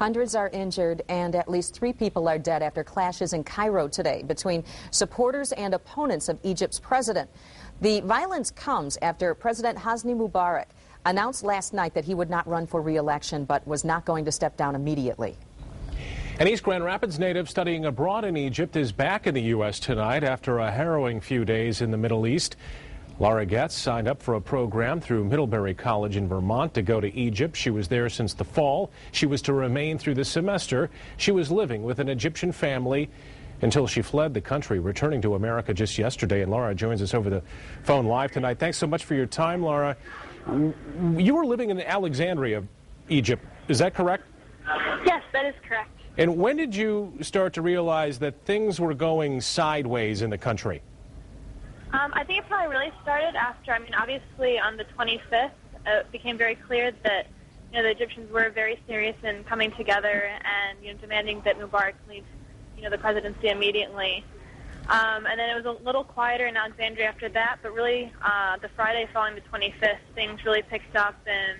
Hundreds are injured and at least 3 people are dead after clashes in Cairo today between supporters and opponents of Egypt's president. The violence comes after President Hosni Mubarak announced last night that he would not run for re-election but was not going to step down immediately. An East Grand Rapids native studying abroad in Egypt is back in the U.S. tonight after a harrowing few days in the Middle East. Lara Getz signed up for a program through Middlebury College in Vermont to go to Egypt. She was there since the fall. She was to remain through the semester. She was living with an Egyptian family until she fled the country, returning to America just yesterday. And Lara joins us over the phone live tonight. Thanks so much for your time, Lara. You were living in Alexandria, Egypt. Is that correct? Yes, that is correct. And when did you start to realize that things were going sideways in the country? I think it probably really started after, obviously on the 25th, it became very clear that, the Egyptians were very serious in coming together and, demanding that Mubarak leave, the presidency immediately. And then it was a little quieter in Alexandria after that, but really the Friday following the 25th, things really picked up and,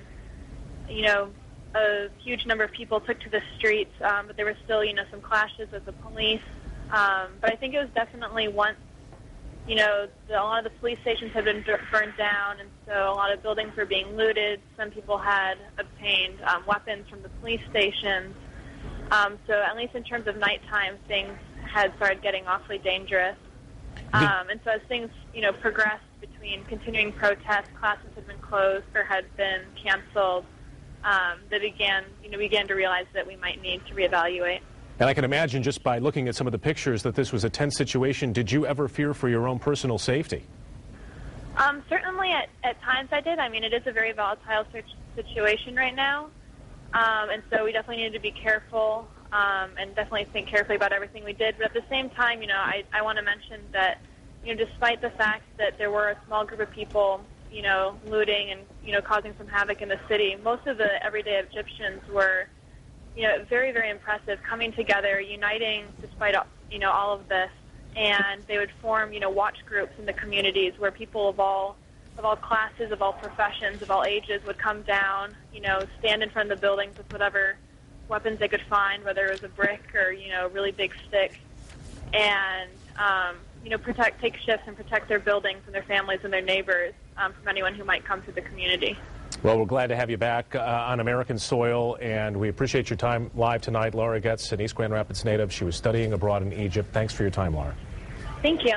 a huge number of people took to the streets, but there were still, some clashes with the police. But I think it was definitely once, a lot of the police stations had been burned down, and so a lot of buildings were being looted. Some people had obtained weapons from the police stations. So at least in terms of nighttime, things had started getting awfully dangerous. And so as things, progressed between continuing protests, classes had been closed or had been canceled, they began to realize that we might need to reevaluate. And I can imagine just by looking at some of the pictures that this was a tense situation. Did you ever fear for your own personal safety? Certainly at times I did. It is a very volatile situation right now. And so we definitely needed to be careful and definitely think carefully about everything we did. But at the same time, I want to mention that, despite the fact that there were a small group of people, looting and, causing some havoc in the city, most of the everyday Egyptians were, very, very impressive, coming together, uniting despite, all of this. And they would form, watch groups in the communities where people of all classes, of all professions, of all ages would come down, stand in front of the buildings with whatever weapons they could find, whether it was a brick or, a really big stick, and, take shifts and protect their buildings and their families and their neighbors from anyone who might come through the community. Well, we're glad to have you back on American soil, and we appreciate your time live tonight. Lara Getz, an East Grand Rapids native. She was studying abroad in Egypt. Thanks for your time, Lara. Thank you.